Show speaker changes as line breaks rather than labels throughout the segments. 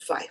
5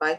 5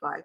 5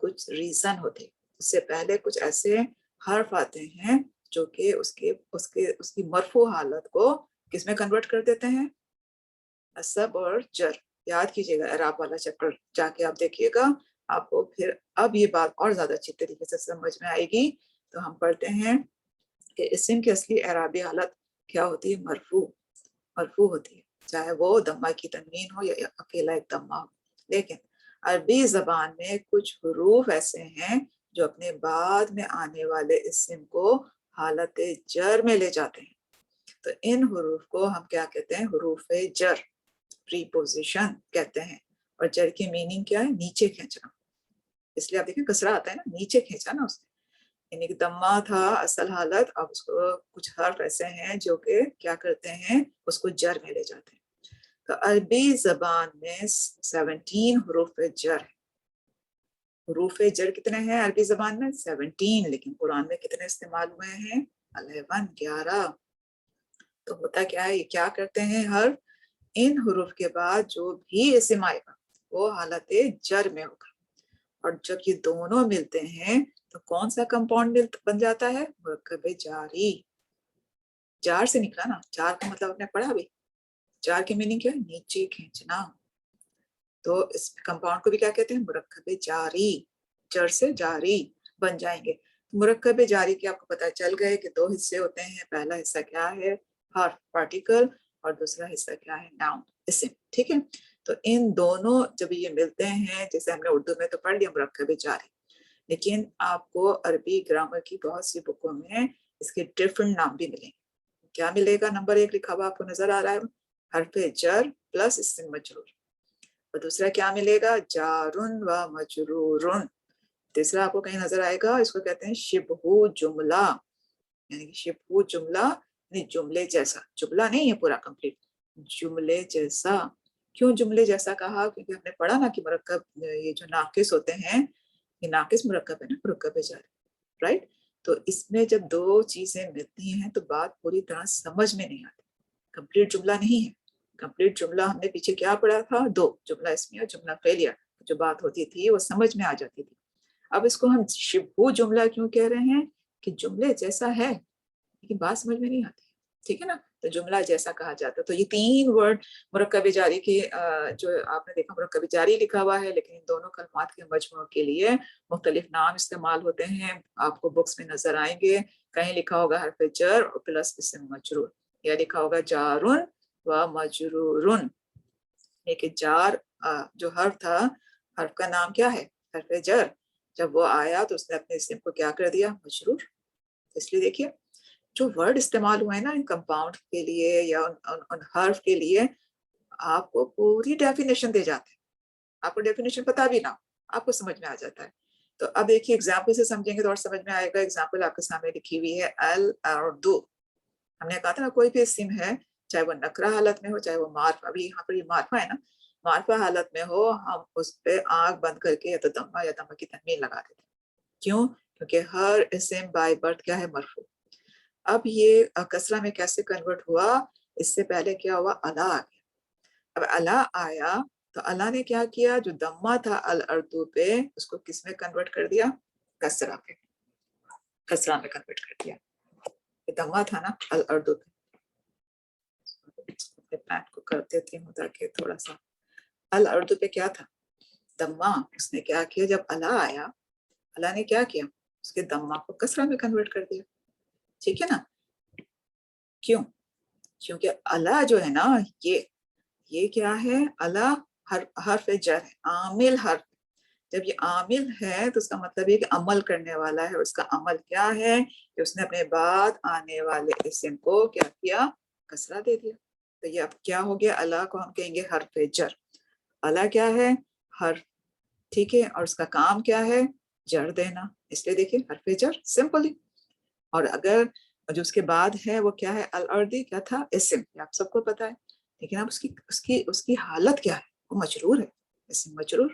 کچھ ریزن ہوتے ہیں. اس سے پہلے کچھ ایسے حرف آتے ہیں جو کہ اس کی مرفوع حالت کو کس میں کنورٹ کر دیتے ہیں؟ نصب اور جر. یاد کیجیے گا اعراب والا چیپٹر جا کے آپ دیکھیے گا, آپ کو پھر اب یہ بات اور زیادہ اچھی طریقے سے سمجھ میں آئے گی. تو ہم پڑھتے ہیں کہ اسم کی اصلی اعرابی حالت کیا ہوتی ہے؟ مرفوع ہوتی ہے, چاہے وہ دمہ کی تنوین ہو یا اکیلا ایک دمہ ہو. لیکن عربی زبان میں کچھ حروف ایسے ہیں جو اپنے بعد میں آنے والے اسم کو حالت جر میں لے جاتے ہیں. تو ان حروف کو ہم کیا کہتے ہیں؟ حروف جر, پریپوزیشن کہتے ہیں. اور جر کی میننگ کیا ہے؟ نیچے کھینچنا. اس لیے آپ دیکھیں کسرہ آتا ہے نا, نیچے کھینچا نا اس نے. یعنی کہ دمہ تھا اصل حالت, اب اس کو کچھ حرف ایسے ہیں جو کہ کیا کرتے ہیں؟ اس کو جر میں لے جاتے ہیں. تو عربی زبان میں 17 حروف جر ہے. حروف جر کتنے ہیں عربی زبان میں؟ 17. لیکن قرآن میں کتنے استعمال ہوئے ہیں؟ 11. تو ہوتا کیا ہے, یہ کیا کرتے ہیں حرف؟ ان حروف کے بعد جو بھی اسم آئے گا وہ حالت جر میں ہوگا. اور جب یہ دونوں ملتے ہیں تو کون سا کمپاؤنڈ بن جاتا ہے؟ مرکب جاری. جار سے نکلا نا, جار کا مطلب آپ نے پڑھا بھی. جار کی میننگ کیا ہے؟ نیچے کھینچنا. تو اس کمپاؤنڈ کو بھی کیا کہتے ہیں؟ مرکب جاری. جر سے جاری بن جائیں گے. مرکب جاری کے آپ کو پتہ چل گئے کہ 2 حصے ہوتے ہیں. پہلا حصہ کیا ہے؟ حرف پارٹیکل, اور دوسرا حصہ کیا ہے؟ ناؤن اسم. ٹھیک ہے, تو ان دونوں جب یہ ملتے ہیں, جیسے ہم نے اردو میں تو پڑھ لیا مرکب جاری, لیکن آپ کو عربی گرامر کی بہت سی بکوں میں اس کے ڈفرنٹ نام بھی ملیں گے. کیا ملے گا؟ نمبر 1 لکھا ہوا آپ کو نظر آ رہا ہے, حرف جر پلس اسم مجرور. اور دوسرا کیا ملے گا؟ جارن و مجرورن. تیسرا آپ کو کہیں نظر آئے گا, اس کو کہتے ہیں شبہ جملہ. یعنی کہ شبہ جملہ یعنی جملے جیسا. جملہ نہیں ہے پورا کمپلیٹ, جملے جیسا. کیوں جملے جیسا کہا؟ کیونکہ ہم نے پڑھا نا کہ مرکب یہ جو ناقص ہوتے ہیں یہ ناقص مرکب ہے نا, مرکب جاری, رائٹ. تو اس میں جب 2 چیزیں ملتی ہیں تو بات پوری طرح سمجھ میں نہیں آتی. کمپلیٹ جملہ نہیں ہے. کمپلیٹ جملہ ہم نے پیچھے کیا پڑھا تھا؟ 2, جملہ اسمیہ اور جملہ فعلیہ. جو بات ہوتی تھی وہ سمجھ میں آ جاتی تھی. اب اس کو ہم شبہ جملہ کیوں کہہ رہے ہیں؟ کہ جملے جیسا ہے لیکن بات سمجھ میں نہیں آتی. ٹھیک ہے نا, تو جملہ جیسا کہا جاتا ہے. تو یہ 3 ورڈ مرکب جاری کی جو آپ نے دیکھا مرکب جاری لکھا ہوا ہے, لیکن ان دونوں کلمات کے مجموعوں کے لیے مختلف نام استعمال ہوتے ہیں. آپ کو بکس میں نظر آئیں گے, کہیں لکھا ہوگا حرف جر اور پلس اسم مجرور, یا لکھا ہوگا جارن و مجرورن. لیکن جار جو حرف تھا, حرف کا نام کیا ہے؟ حرف جر. جب وہ آیا تو اس نے اپنے اسم کو کیا کر دیا؟ مجرور. اس لیے دیکھیے جو ورڈ استعمال ہوئے ہیں نا ان کمپاؤنڈ کے لیے یا ان حرف کے لیے, آپ کو پوری ڈیفینیشن دے جاتے ہیں. آپ کو ڈیفینیشن پتا بھی نہ, آپ کو سمجھ میں آ جاتا ہے. تو اب دیکھیے ایگزامپل سے سمجھیں گے تو اور سمجھ میں آئے گا. ایگزامپل آپ کے سامنے لکھی ہوئی ہے الاردو. ہم نے کہا تھا نا کوئی بھی اسم ہے چاہے وہ نکرہ حالت میں ہو چاہے وہ معرفہ, ابھی یہاں پر یہ معرفہ ہے نا, معرفہ حالت میں ہو ہم اس پہ آنکھ بند کر کے یا تو دمہ یا دمہ کی تنوین لگا دیتے ہیں. کیوں؟ کیونکہ ہر اسم بائی برتھ کیا ہے؟ مرفوع. اب یہ کسرہ میں کیسے کنورٹ ہوا؟ اس سے پہلے کیا ہوا؟ الا آ گیا. اب الا آیا تو اللہ نے کیا کیا؟ جو دمہ تھا الاردو پہ اس کو کس میں کنورٹ کر دیا؟ کسرہ پہ, کسرہ میں کنورٹ کر دیا. دمہ تھا نا الاردو پہ, پلان کو کر دیتی ہوں تاکہ تھوڑا سا. الاردو پہ کیا تھا؟ دمہ. اس نے کیا کیا؟ جب الا آیا اللہ نے کیا کیا؟ اس کے دمہ کو کسرہ میں کنورٹ کر دیا. ٹھیک ہے نا. کیوں؟ کیونکہ الا جو ہے نا یہ کیا ہے؟ الا حرف جر ہے, عامل حرف. جب یہ عامل ہے تو اس کا مطلب یہ کہ عمل کرنے والا ہے. اس کا عمل کیا ہے؟ کہ اس نے اپنے بعد آنے والے اسم کو کیا کیا؟ کسرہ دے دیا. تو یہ اب کیا ہو گیا؟ الا کو ہم کہیں گے حرف جر. الا کیا ہے؟ حرف. ٹھیک ہے, اور اس کا کام کیا ہے؟ جر دینا. اس لیے دیکھیں حرف جر سمپلی. اور اگر جو اس کے بعد ہے وہ کیا ہے؟ الاردی کیا تھا؟ اسم. آپ سب کو پتا ہے. لیکن اب اس کی حالت کیا ہے؟ وہ مجرور ہے. اسم مجرور.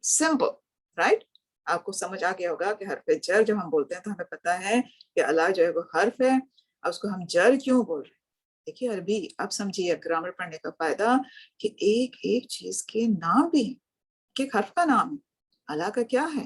Simple, right. آپ کو سمجھ آ گیا ہوگا کہ حرف جر جب ہم بولتے ہیں تو ہمیں پتا ہے کہ الا جو ہے وہ حرف ہے. اب اس کو ہم جر کیوں بول رہے ہیں؟ دیکھیے عربی اب سمجھیے گرامر پڑھنے کا فائدہ کہ ایک ایک چیز کے نام بھی ہیں. ایک حرف کا نام ہے. الا کا کیا ہے؟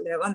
11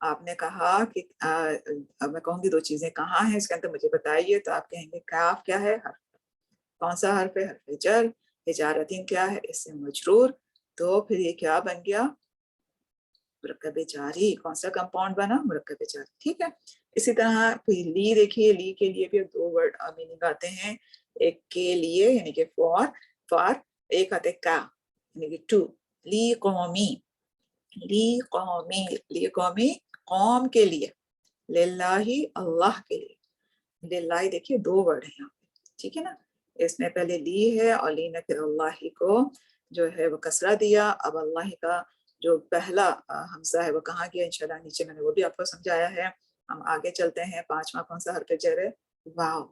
آپ نے کہا کہ اب میں کہوں گی 2 چیزیں کہاں ہیں اس کے اندر مجھے بتائیے، تو آپ کہیں گے کاف کیا ہے؟ حرف، کون سا حرف ہے؟ حرف جر. حجارتین کیا ہے؟ اسم مجرور. تو پھر یہ کیا بن گیا؟ مرکب جاری. کون سا کمپاؤنڈ بنا؟ مرکب جاری. ٹھیک ہے. اسی طرح پھر لی دیکھیے، لی کے لیے بھی 2 ورڈ میننگ آتے ہیں. ایک کے لیے یعنی کہ فار، ایک آتے کا یعنی کہ ٹو. لی قومی، لی قومی، لی قومی قوم کے لیے. للہ اللہ کے لیے. للہ دیکھیے 2 ورڈ ہیں یہاں پہ. ٹھیک ہے نا. اس میں پہلے لی ہے اور لی نے پھر اللہ کو جو ہے وہ کسرہ دیا. اب اللہ کا جو پہلا حمزہ ہے وہ کہاں گیا؟ انشاءاللہ نیچے میں نے وہ بھی آپ کو سمجھایا ہے. ہم آگے چلتے ہیں. 5واں کون سا حرف جر ہے؟ واو.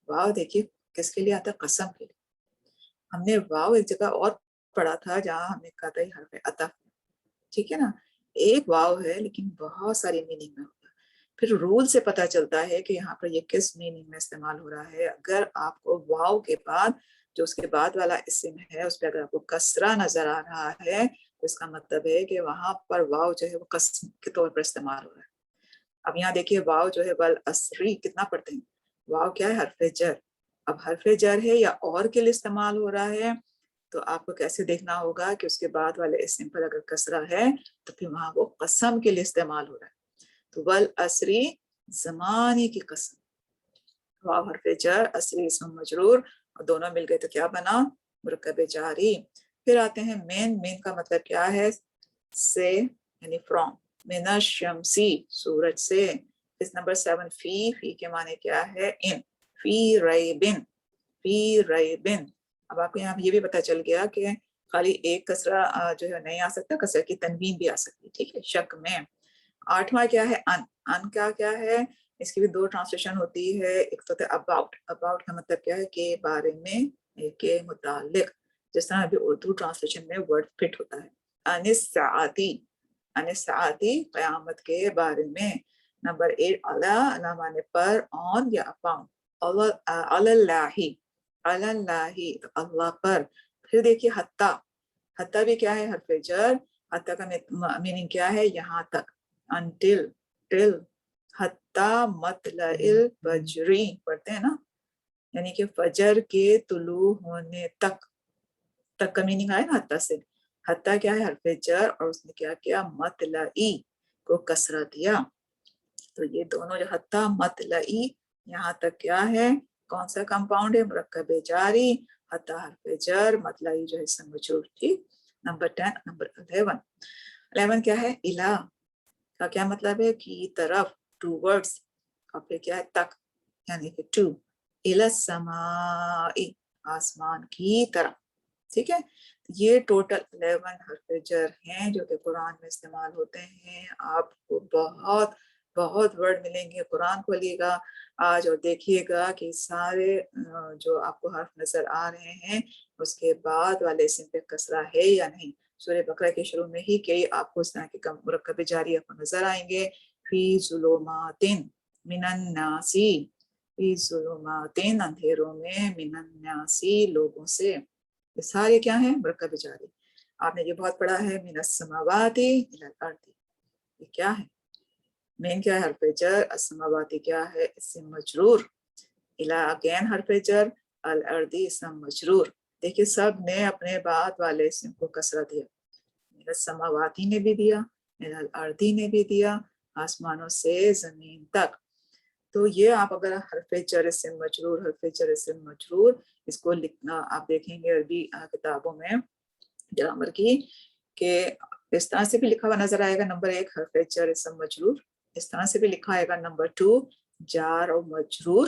واو دیکھیے کس کے لیے آتا ہے؟ قسم کے لیے. ہم نے واو ایک جگہ اور پڑھا تھا جہاں ہم نے کہا تھا یہ حرف عطف. ٹھیک ہے نا. ایک واو ہے لیکن بہت ساری میننگ میں ہوتا ہے. پھر رول سے پتہ چلتا ہے کہ یہاں پر یہ کس میننگ میں استعمال ہو رہا ہے. اگر آپ کو واو کے بعد جو اس کے بعد والا اسم ہے اس پہ اگر آپ کو کسرہ نظر آ رہا ہے تو اس کا مطلب ہے کہ وہاں پر واو جو ہے وہ قسم کے طور پر استعمال ہو رہا ہے. اب یہاں دیکھیے واو جو ہے والعصری کتنا پڑھتے ہیں. واو کیا ہے؟ حرف جر. اب حرف جر ہے یا اور کے لیے استعمال ہو رہا ہے تو آپ کو کیسے دیکھنا ہوگا کہ اس کے بعد والے اسم پر اگر کسرہ ہے تو پھر وہاں وہ قسم کے لیے استعمال ہو رہا ہے. تو والعصری زمانے کی قسم. واو حرف جر، عصری اسم مجرور، اور دونوں مل گئے تو کیا بنا؟ مرکب جاری. پھر آتے ہیں مین. مین کا مطلب کیا ہے؟ سے یعنی فرام. من الشمسی سورج سے. اس نمبر 7 فی کے معنی کیا ہے؟ ان. فی ریبن، فی ریبن. اب آپ کو یہاں یہ بھی پتہ چل گیا کہ خالی ایک کسرہ جو ہے نہیں آ سکتا، کسرہ کی تنوین بھی آ سکتی. ٹھیک ہے. شک میں. 8واں کیا ہے؟ ان. ان کیا ہے؟ اس کی بھی 2 ٹرانسلیشن ہوتی ہے. ایک تو اباؤٹ. اباؤٹ کا مطلب کیا ہے؟ کے بارے میں، کے متعلق. جس طرح ابھی اردو ٹرانسلیشن میں ورڈ فٹ ہوتا ہے. ان الساعتی، ان الساعتی قیامت کے بارے میں. نمبر 8 علی معنی پر، آن یا اپون. اللہ، اللہ اللہ پر. پھر دیکھیے حتی. حتی بھی کیا ہے؟ حرف جر. حتی کا میننگ کیا ہے؟ یہاں تک. انٹل، ٹل. حتی مطلع الفجر پڑھتے ہیں نا، یعنی کہ فجر کے طلوع ہونے تک. تک کا میننگ آئے نا حتی سے. حتی کیا ہے؟ حرف جر، اور اس نے کیا کیا؟ مطلعی کو کسرہ دیا. تو یہ دونوں جو حتی مطلعی یہاں تک کیا ہے؟ کون سا کمپاؤنڈ ہے؟ مرکب جاری. حتی حرف جر، مطلعی جو ہے اسم مجرور. ٹھیک. نمبر 10. نمبر 11 کیا ہے؟ الہ کا کیا مطلب ہے؟ کی طرف، ٹو ورڈز. اور پھر کیا ہے؟ تک یعنی کہ ٹو. الی السماء آسمان کی طرف. ٹھیک ہے. یہ ٹوٹل 11 حرف جر ہیں جو کہ قرآن میں استعمال ہوتے ہیں. آپ کو بہت بہت ورڈ ملیں گے. قرآن کھولیے گا آج اور دیکھیے گا کہ سارے جو آپ کو حرف نظر آ رہے ہیں اس کے بعد والے اسم پہ کسرہ ہے یا نہیں. سورہ بقرہ کے شروع میں ہی کئی آپ کو اس طرح کے مرکب جاری آپ کو نظر آئیں گے. فی ظلمات من الناس، فی ظلمات اندھیروں میں، من الناس لوگوں سے. یہ سارے کیا ہیں؟ مرکب جاری. آپ نے یہ بہت پڑھا ہے من السماوات الی الارض. یہ کیا ہے؟ مین کیا ہے؟ حرف جر. السماواتی کیا ہے؟ اسم مجرور. الی اگین حرف جر. الارض اسم مجرور. دیکھیے سب نے اپنے بعد والے اسم کو کسرہ دیا. من السماواتی نے بھی دیا، من الارض نے بھی دیا، آسمانوں سے زمین تک. تو یہ آپ اگر حرف جر اسم مجرور، حرف جر اسم مجرور اس کو لکھنا آپ دیکھیں گے عربی کتابوں میں گرامر کی کہ اس طرح سے بھی لکھا ہوا نظر آئے گا. نمبر 1 حرف جر اسم مجرور. اس طرح سے بھی لکھا آئے گا. نمبر 2 جار و مجرور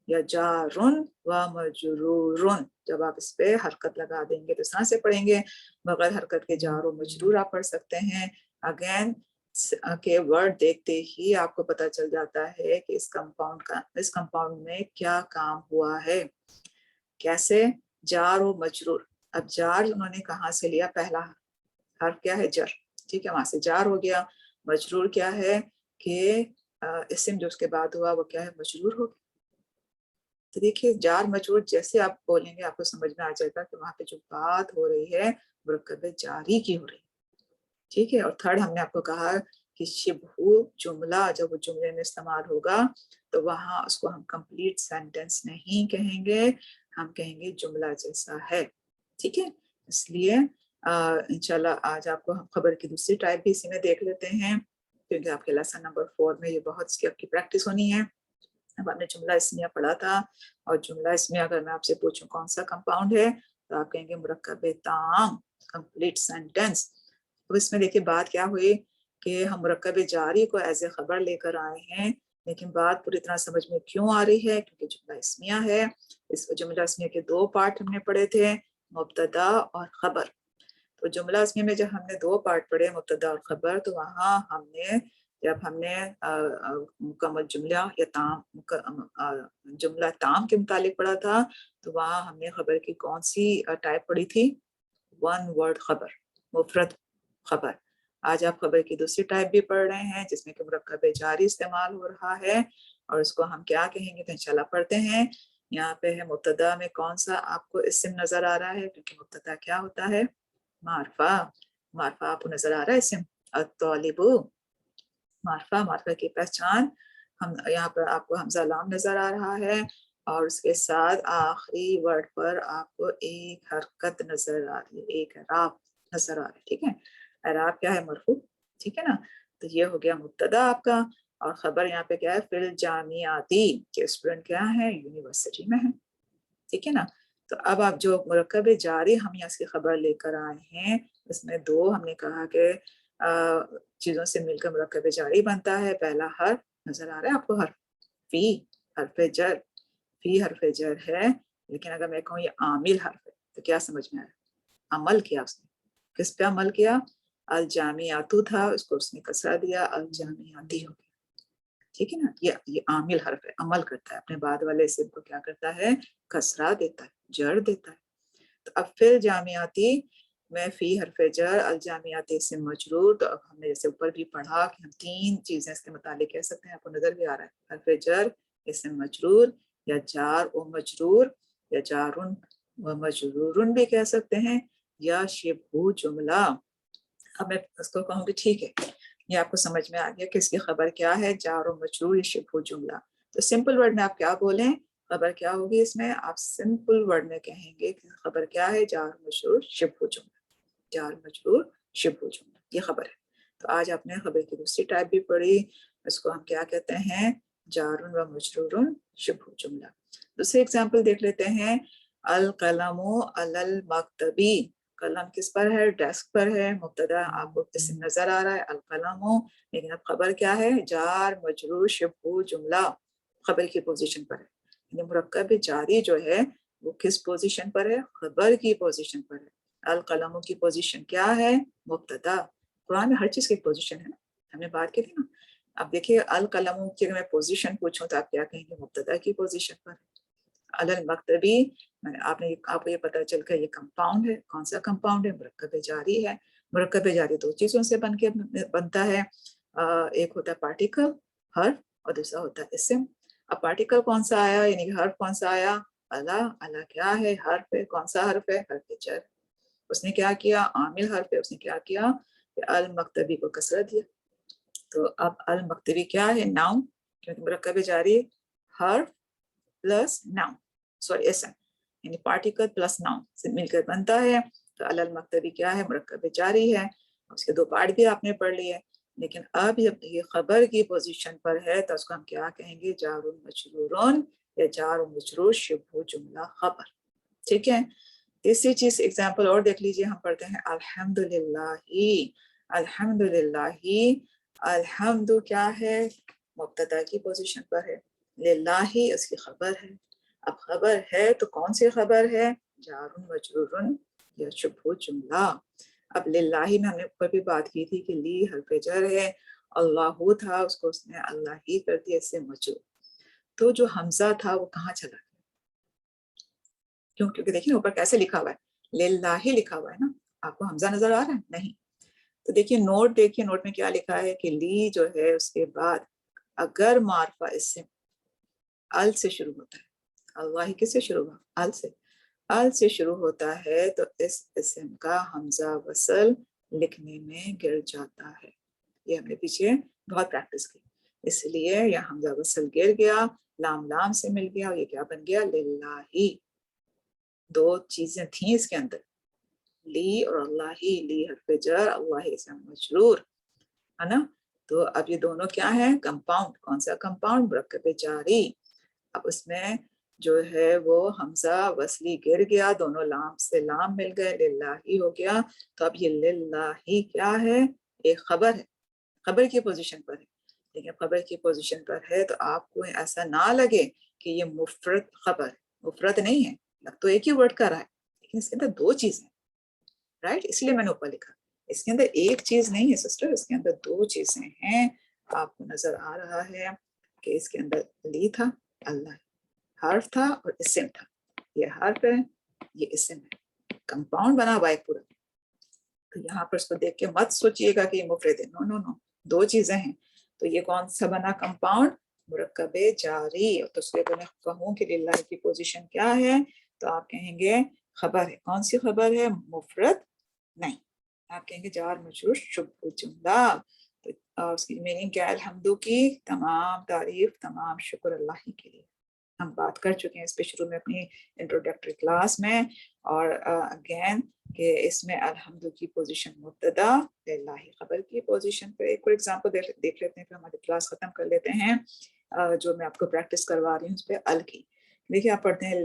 یا جارن و مجرورن. جب آپ اس پہ حرکت لگا دیں گے تو اس طرح سے پڑھیں گے. بغیر حرکت کے جار و مجرور آپ پڑھ سکتے ہیں. اگین کے ورڈ دیکھتے ہی آپ کو پتہ چل جاتا ہے کہ اس کمپاؤنڈ میں کیا کام ہوا ہے. کیسے؟ جار و مجرور. اب جار انہوں نے کہاں سے لیا؟ پہلا حرف کیا ہے؟ جر. ٹھیک ہے، وہاں سے جار ہو گیا. مجرور کیا ہے کہ اسم جو اس کے بعد ہوا وہ کیا ہے؟ مجرور ہو گیا. تو دیکھیے جار مجرور جیسے آپ بولیں گے آپ کو سمجھ میں آ جائے گا کہ وہاں پہ جو بات ہو رہی ہے مرکب جاری کی ہو رہی ہے. ٹھیک ہے. اور 3rd ہم نے آپ کو کہا کہ شبہ جملہ جب وہ جملے میں استعمال ہوگا تو وہاں اس کو ہم کمپلیٹ سینٹینس نہیں کہیں گے، ہم کہیں گے جملہ جیسا ہے. ٹھیک ہے، اس لیے انشاءاللہ آج آپ کو ہم خبر کی دوسری ٹائپ بھی اسی میں دیکھ لیتے ہیں، کیونکہ آپ کے لیسن نمبر 4 میں یہ بہت اس کی آپ کی پریکٹس ہونی ہے. اب آپ نے جملہ اسمیہ پڑھا تھا، اور جملہ اسمیہ اگر میں آپ سے پوچھوں کون سا کمپاؤنڈ ہے تو آپ کہیں گے مرکب تام، کمپلیٹ سینٹینس. تو اس میں دیکھیے بات کیا ہوئی کہ ہم مرکب جاری کو ایز اے خبر لے کر آئے ہیں، لیکن بات پوری طرح سمجھ میں کیوں آ رہی ہے؟ کیونکہ جملہ اسمیہ ہے. اس جملہ اسمیہ کے 2 پارٹ ہم نے پڑھے تھے، مبتدا اور خبر. تو جملہ اسمیہ میں جب ہم نے 2 پارٹ پڑھے، مبتدا اور خبر، تو وہاں جب ہم نے مکمل جملہ یا جملہ تام کے متعلق پڑھا تھا، تو وہاں ہم نے خبر کی کون سی ٹائپ پڑھی تھی؟ 1 ورڈ خبر، مفرد خبر. آج آپ خبر کی دوسری ٹائپ بھی پڑھ رہے ہیں جس میں کہ مرکب جاری استعمال ہو رہا ہے، اور اس کو ہم کیا کہیں گے تو انشاءاللہ پڑھتے ہیں. یہاں پہ ہے مبتدا میں کون سا آپ کو اسم نظر آ رہا ہے؟ کیونکہ مبتدا کیا ہوتا ہے؟ معرفہ. معرفہ آپ کو نظر آ رہا ہے اسم الطالب، معرفہ کی پہچان. ہم یہاں پر آپ کو حمزہ لام نظر آ رہا ہے، اور اس کے ساتھ آخری ورڈ پر آپ کو ایک حرکت نظر آ رہی ہے، ایک اعراب نظر آ رہی ہے. ٹھیک ہے، اعراب کیا ہے؟ مرفوع. ٹھیک ہے نا، تو یہ ہو گیا مبتدا آپ کا. اور خبر یہاں پہ کیا ہے؟ فی الجامعاتی، کہ اسٹوڈنٹ کیا ہے؟ یونیورسٹی میں ہے. ٹھیک ہے نا. تو اب آپ جو مرکب جاری ہم یہاں اس کی خبر لے کر آئے ہیں، اس میں 2 ہم نے کہا کہ چیزوں سے مل کر مرکب جاری بنتا ہے. پہلا حرف نظر آ رہا ہے آپ کو، حرف فی، حرف جر. فی حرف جر ہے، لیکن اگر میں کہوں یہ عامل حرف ہے تو کیا سمجھ میں آیا؟ عمل کیا اس نے. کس پہ عمل کیا؟ الجامعاتو تھا، اس کو اس نے کسرہ دیا، الجامعاتی ہو گیا. ٹھیک ہے نا، یہ عامل حرف ہے، عمل کرتا ہے، اپنے بعد والے اسم کو کیا کرتا ہے؟ کسرہ دیتا ہے، جر دیتا ہے. تو اب پھر جامعاتی میں فی حرف جر، الجامعاتی اسم مجرور. تو اب ہم نے جیسے اوپر بھی پڑھا کہ ہم 3 چیزیں اس کے متعلق کہہ سکتے ہیں، آپ کو نظر بھی آ رہا ہے. حرف جر، اسم مجرور، یا جار و مجرور، یا جارن و مجرورن بھی کہہ سکتے ہیں، یا شبہ جملہ. اب میں اس کو کہوں گی ٹھیک ہے، یہ آپ کو سمجھ میں آ گیا کہ اس کی خبر کیا ہے؟ جار و مجرور یا شبہ جملہ. تو سمپل ورڈ میں آپ کیا بولیں؟ خبر کیا ہوگی اس میں؟ آپ سمپل ورڈ میں کہیں گے کہ خبر کیا ہے؟ جار مجرور شبہ جملہ. جار مجرور شبہ جملہ، یہ خبر ہے. تو آج آپ نے خبر کی دوسری ٹائپ بھی پڑھی، اس کو ہم کیا کہتے ہیں؟ جار و مجرور شبہ جملہ. دوسری ایگزامپل دیکھ لیتے ہیں. القلم علی المکتبی، قلم کس پر ہے؟ ڈیسک پر ہے. مبتدا آپ کو اسم نظر آ رہا ہے القلم، لیکن اب خبر کیا ہے؟ جار مجرور شبہ جملہ، خبر کی پوزیشن پر ہے. یعنی مرکب جاری جو ہے وہ کس پوزیشن پر ہے؟ خبر کی پوزیشن پر ہے. القلم کی پوزیشن کیا ہے؟ مبتدا. قرآن میں ہر چیز کی پوزیشن ہے نا، ہم نے بات کی تھی نا. اب دیکھیے القلم کی اگر میں پوزیشن پوچھوں تو آپ کیا کہیں گے؟ مبتدا کی پوزیشن پر. علی المکتبی، آپ کو یہ پتہ چل گیا یہ کمپاؤنڈ ہے. کون سا کمپاؤنڈ ہے؟ مرکب جاری ہے. مرکب جاری 2 چیزوں سے بنتا ہے. ایک ہوتا ہے پارٹیکل حرف، اور دوسرا ہوتا ہے اسم. اب پارٹیکل کون سا آیا، یعنی کہ حرف کون سا آیا؟ الا کیا ہے؟ حرف ہے. کون سا حرف ہے؟ حرف جر. اس نے کیا کیا؟ عامل حرف ہے. اس نے کیا کیا؟ کہ المکتبی کو کسرہ دیا. تو اب المکتبی کیا ہے؟ ناؤن، کیونکہ مرکب جاری حرف پلس ناؤن، سوری اسم، یعنی پارٹیکل پلس ناؤن سے مل کر بنتا ہے. تو المکتبی کیا ہے؟ مرکب جاری ہے. اس کے 2 پارٹ بھی آپ نے پڑھ لیے. لیکن اب جب یہ خبر کی پوزیشن پر ہے تو اس کو ہم کیا کہیں گے؟ جار مجرور یا جار مجرور شبہ جملہ خبر. ٹھیک ہے. تیسری چیز ایگزامپل اور دیکھ لیجیے. ہم پڑھتے ہیں الحمدللہ. الحمدللہ، الحمد کیا ہے؟ مبتدا کی پوزیشن پر ہے. للہ اس کی خبر ہے. اب خبر ہے تو کون سی خبر ہے؟ جار مجرور یا شبہ جملہ. اب للہ میں ہم نے اوپر بھی بات کی تھی کہ لی حرف جر ہے. اللہ تھا، اس کو اس نے اللہ ہی کر دیا، اس سے مجرور. تو جو حمزہ تھا وہ کہاں چلا گیا؟ کیونکہ دیکھیں اوپر کیسے لکھا ہوا ہے؟ للہ ہی لکھا ہوا ہے نا. آپ کو حمزہ نظر آ رہا ہے؟ نہیں. تو دیکھیے نوٹ میں کیا لکھا ہے کہ لی جو ہے اس کے بعد اگر معرفہ اسم ال سے شروع ہوتا ہے، اللہ کس سے شروع ہوا؟ ال سے شروع ہوتا ہے تو اس اسم کا حمزہ وصل لکھنے میں گر جاتا ہے. یہ ہم نے پیچھے بہت پریکٹس کی. اس لیے یہ حمزہ وصل گر گیا, لام لام سے مل گیا, اور یہ کیا بن گیا؟ للہ. دو چیزیں تھیں اس کے اندر, لی اور اللہ ہی. لی حرف جر, اللہ اسم مجرور, ہے نا. تو اب یہ دونوں کیا ہے؟ کمپاؤنڈ. کون سا کمپاؤنڈ؟ مرکب جاری. اب اس میں جو ہے وہ حمزہ وصلی گر گیا, دونوں لام سے لام مل گئے, للہ ہی ہو گیا. تو اب یہ للہ ہی کیا ہے؟ ایک خبر ہے, خبر کی پوزیشن پر ہے. لیکن خبر کی پوزیشن پر ہے تو آپ کو ایسا نہ لگے کہ یہ مفرد خبر ہے. مفرد نہیں ہے, لگ تو ایک ہی ورڈ کا رہا ہے, لیکن اس کے اندر دو چیزیں, رائٹ. اس لیے میں نے اوپر لکھا, اس کے اندر ایک چیز نہیں ہے سسٹر, اس کے اندر دو چیزیں ہیں. آپ کو نظر آ رہا ہے کہ اس کے اندر لی تھا, اللہ حرف تھا, اور اسم تھا. یہ حرف ہے, یہ اسم ہے, کمپاؤنڈ بنا ہوا ہے پورا. تو یہاں پر اس کو دیکھ کے مت سوچئے گا کہ یہ مفرد ہے, نو نو نو, دو چیزیں ہیں. تو یہ کون سا بنا کمپاؤنڈ؟ مرکب جاری. تو اس کو میں کہوں کہ للہ کی پوزیشن کیا ہے, تو آپ کہیں گے خبر ہے. کون سی خبر ہے؟ مفرد نہیں. آپ کہیں گے جار مجرور شبہ جملہ. تو اس کی میننگ کیا ہے؟ الحمدو کی تمام تعریف, تمام شکر اللہ ہی کے لیے. ہم بات کر چکے ہیں اس پہ شروع میں اپنی انٹروڈکٹری کلاس میں. اور اگین کہ اس میں الحمد کی پوزیشن مبتدا, للہ خبر کی پوزیشن پہ. ایک اور ایگزامپل دیکھ لیتے ہیں, پھر ہماری کلاس ختم کر لیتے ہیں. جو میں آپ کو پریکٹس کروا رہی ہوں اس پہ ال کی. دیکھیے آپ پڑھتے ہیں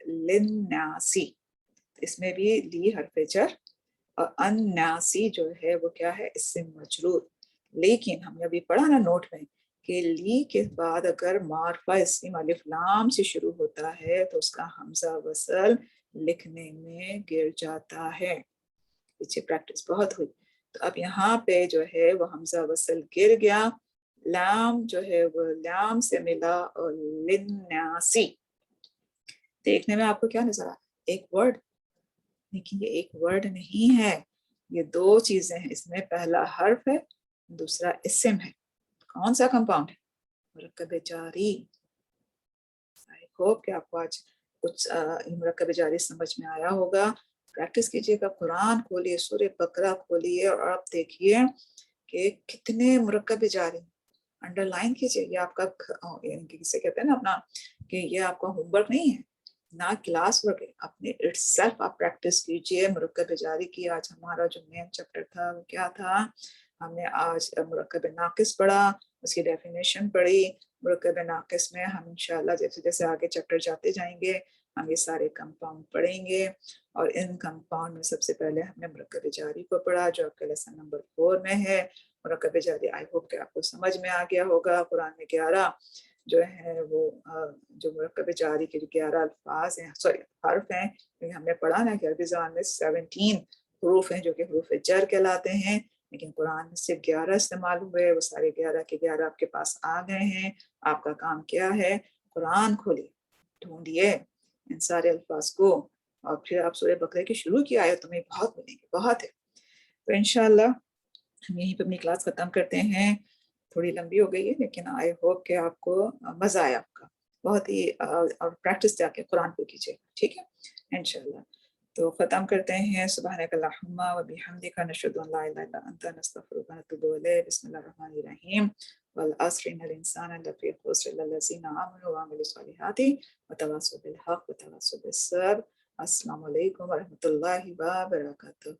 للناسی, اس میں بھی لی حرف جر, اور الناسی جو ہے وہ کیا ہے؟ اسم مجرور. لیکن ہم نے ابھی پڑھا نا نوٹ میں کہ لی کے بعد اگر معرفہ اسم الف لام سے شروع ہوتا ہے تو اس کا حمزہ وصل لکھنے میں گر جاتا ہے. پیچھے پریکٹس بہت ہوئی. تو اب یہاں پہ جو ہے وہ حمزہ وصل گر گیا, لام جو ہے وہ لام سے ملا, اور للناسی. دیکھنے میں آپ کو کیا نظر آ؟ ایک ورڈ, لیکن یہ ایک ورڈ نہیں ہے, یہ دو چیزیں ہیں. اس میں پہلا حرف ہے, دوسرا اسم ہے. کون سا کمپاؤنڈ ہے؟ مرکب جاری. آئی ہوپ کہ آپ کو آج کچھ مرکب جاری سمجھ میں آیا ہوگا. پریکٹس کیجیے گا, قرآن کھولیے, سورہ بقرہ کھولیے, اور آپ دیکھیے کہ کتنے مرکب جاری. انڈر لائن کیجیے. یہ آپ کا کسے کہتے ہیں نا اپنا, کہ یہ آپ کا ہوم ورک نہیں ہے, نہ کلاس ورک ہے, اپنے اٹ سیلف آپ پریکٹس کیجیے مرکب جاری کی. آج ہمارا جو مین چیپٹر تھا وہ کیا تھا؟ ہم نے آج مرکب ناقص پڑھا, اس کی ڈیفینیشن پڑھی. مرکب ناقص میں ہم انشاءاللہ جیسے جیسے آگے چیپٹر جاتے جائیں گے ہم یہ سارے کمپاؤنڈ پڑھیں گے. اور ان کمپاؤنڈ میں سب سے پہلے ہم نے مرکب جاری کو پڑھا, جو آپ کے لیسن نمبر 4 میں ہے. مرکب جاری آئی ہوپ کہ آپ کو سمجھ میں آ گیا ہوگا. قرآن میں 11 جو ہے وہ جو مرکب جاری کے 11 الفاظ ہیں, سوری حرف ہیں, کیونکہ ہم نے پڑھا نا کہ عربی زبان میں 17 حروف ہیں جو کہ حروف جر کہلاتے ہیں, لیکن قرآن میں صرف 11 استعمال ہوئے. وہ سارے 11 کے 11 آپ کے پاس آ گئے ہیں. آپ کا کام کیا ہے؟ قرآن کھولئے, ڈھونڈیے ان سارے الفاظ کو, اور پھر آپ سورہ بقرہ کی شروع کی آیتوں میں بہت ملیں گے, بہت ہے. تو انشاءاللہ ہم یہیں پہ اپنی کلاس ختم کرتے ہیں. تھوڑی لمبی ہو گئی ہے لیکن آئی ہوپ کہ آپ کو مزہ آیا آپ کا بہت ہی, اور پریکٹس جا کے قرآن کو کیجیے, ٹھیک ہے انشاءاللہ. تو ختم کرتے ہیں. سبحانک اللہم و بحمدک نشہد ان لا الہ الا انت نستغفرک و نتوب الیک. بسم اللہ الرحمن الرحیم. والعصر ان الانسان لفی خسر الا الذین آمنوا وعملوا الصالحات وتواصوا بالحق وتواصوا بالصبر. السلام علیکم ورحمۃ اللہ وبرکاتہ.